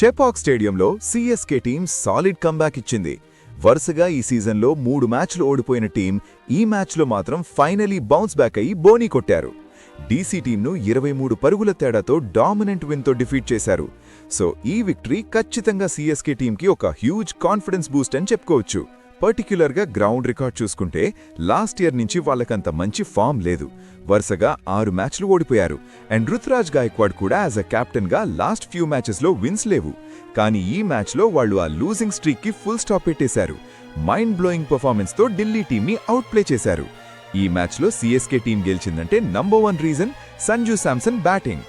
చెపాక్ స్టేడియంలో CSK team solid comeback ఇచ్చింది. వరుసగా ఈ సీజన్లో 3 మ్యాచ్లు ఓడిపోయిన టీం ఈ మ్యాచ్లో మాత్రం ఫైనలీ బౌన్స్ బ్యాక్ అయ్యి బోనీ కొట్టారు. డీసీ టీంను 23 పరుగుల తేడాతో డామినెంట్ విన్తో డిఫీట్ చేశారు. సో ఈ విక్టరీ ఖచ్చితంగా సిఎస్కే టీంకి ఒక హ్యూజ్ కాన్ఫిడెన్స్ బూస్ట్ అని చెప్పుకోవచ్చు. పర్టిక్యులర్గా గ్రౌండ్ రికార్డ్ చూసుకుంటే లాస్ట్ ఇయర్ నుంచి వాళ్ళకంత మంచి ఫామ్ లేదు. వరుసగా 6 మ్యాచ్లు ఓడిపోయారు. అండ్ రుతురాజ్ గాయక్వాడ్ కూడా యాజ్ అ కెప్టెన్గా లాస్ట్ ఫ్యూ మ్యాచెస్లో విన్స్ లేవు. కానీ ఈ మ్యాచ్లో వాళ్ళు ఆ లూజింగ్ స్ట్రీక్కి ఫుల్ స్టాప్ పెట్టేశారు. మైండ్ బ్లోయింగ్ పర్ఫార్మెన్స్తో ఢిల్లీ టీంని అవుట్ ప్లే చేశారు. ఈ మ్యాచ్లో సిఎస్కే టీం గెలిచిందంటే number 1 reason Sanju Samson batting.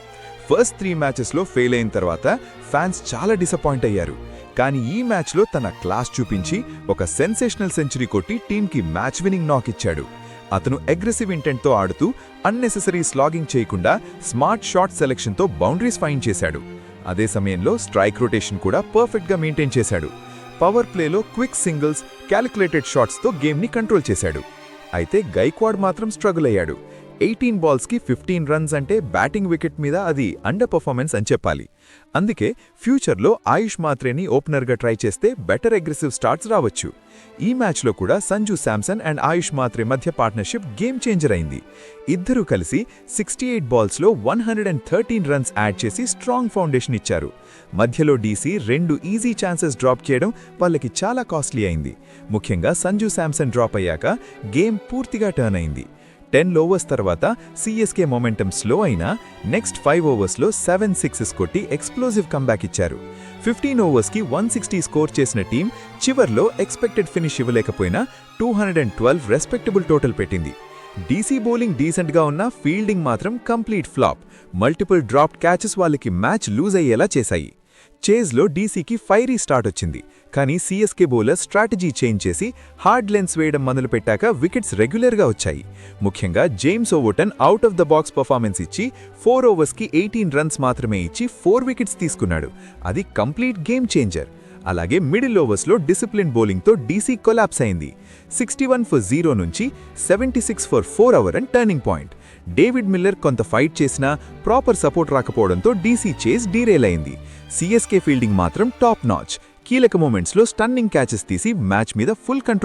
First 3 మ్యాచెస్లో ఫెయిల్ అయిన తర్వాత ఫ్యాన్స్ చాలా డిసప్పాయింట్ అయ్యారు. కానీ ఈ మ్యాచ్లో తన క్లాస్ చూపించి ఒక సెన్సేషనల్ సెంచరీ కొట్టి టీంకి మ్యాచ్ విన్నింగ్ నాక్ ఇచ్చాడు. అతను అగ్రెసివ్ ఇంటెంట్తో ఆడుతూ అన్నెసెసరీ స్లాగింగ్ చేయకుండా స్మార్ట్ షాట్ సెలెక్షన్తో బౌండరీస్ ఫైండ్ చేశాడు. అదే సమయంలో స్ట్రైక్ రొటేషన్ కూడా పర్ఫెక్ట్గా మెయింటైన్ చేశాడు. పవర్ ప్లేలో క్విక్ సింగిల్స్, క్యాలిక్యులేటెడ్ షాట్స్తో గేమ్ని కంట్రోల్ చేశాడు. అయితే గైక్వాడ్ మాత్రం స్ట్రగుల్ అయ్యాడు. 18 బాల్స్కి 15 రన్స్ అంటే బ్యాటింగ్ వికెట్ మీద అది అండర్ పర్ఫార్మెన్స్ అని చెప్పాలి. అందుకే ఫ్యూచర్లో ఆయుష్ మాత్రేని ఓపెనర్గా ట్రై చేస్తే బెటర్ అగ్రెసివ్ స్టార్ట్స్ రావచ్చు. ఈ మ్యాచ్లో కూడా సంజు శాంసన్ అండ్ ఆయుష్ మాత్రే మధ్య పార్ట్నర్షిప్ గేమ్ చేంజర్ అయింది. ఇద్దరూ కలిసి 68 బాల్స్లో 113 రన్స్ యాడ్ చేసి స్ట్రాంగ్ ఫౌండేషన్ ఇచ్చారు. మధ్యలో డీసీ 2 ఈజీ ఛాన్సెస్ డ్రాప్ చేయడం వాళ్ళకి చాలా కాస్ట్లీ అయింది. ముఖ్యంగా సంజు శాంసన్ డ్రాప్ అయ్యాక గేమ్ పూర్తిగా టర్న్ అయింది. 10 ఓవర్స్ తర్వాత సిఎస్కే మొమెంటం స్లో అయినా నెక్స్ట్ 5 ఓవర్స్లో 7 సిక్సెస్ కొట్టి ఎక్స్ప్లోజివ్ కంబ్యాక్ ఇచ్చారు. 15 ఓవర్స్కి 160 స్కోర్ చేసిన టీం చివర్లో ఎక్స్పెక్టెడ్ ఫినిష్ ఇవ్వలేకపోయినా 212 రెస్పెక్టబుల్ టోటల్ పెట్టింది. డీసీ బౌలింగ్ డీసెంట్గా ఉన్న ఫీల్డింగ్ మాత్రం complete flop. Multiple dropped catches వాళ్ళకి మ్యాచ్ లూజ్ అయ్యేలా చేశాయి. చేజ్లో డీసీకి ఫైరీ స్టార్ట్ వచ్చింది. కానీ సిఎస్కే బౌలర్ స్ట్రాటజీ చేంజ్ చేసి హార్డ్ లెన్స్ వేయడం మొదలుపెట్టాక వికెట్స్ రెగ్యులర్గా వచ్చాయి. ముఖ్యంగా James Overton out of the box performance ఇచ్చి 4 ఓవర్స్కి 18 రన్స్ మాత్రమే ఇచ్చి 4 వికెట్స్ తీసుకున్నాడు. అది కంప్లీట్ గేమ్ చేంజర్. అలాగే మిడిల్ ఓవర్స్లో డిసిప్లిన్ బౌలింగ్తో డీసీ కొలాప్స్ అయింది. 61 ఫర్ 0 నుంచి 76 for 4 our and turning point. David Miller కొంత ఫైట్ చేసినా ప్రాపర్ సపోర్ట్ రాకపోవడంతో డీసీ చేజ్ డీరేల్ అయింది. సిఎస్కే ఫీల్డింగ్ మాత్రం టాప్ నాచ్. కీలక మూమెంట్స్లో స్టన్నింగ్ క్యాచెస్ తీసి మ్యాచ్ మీద ఫుల్ కంట్రోల్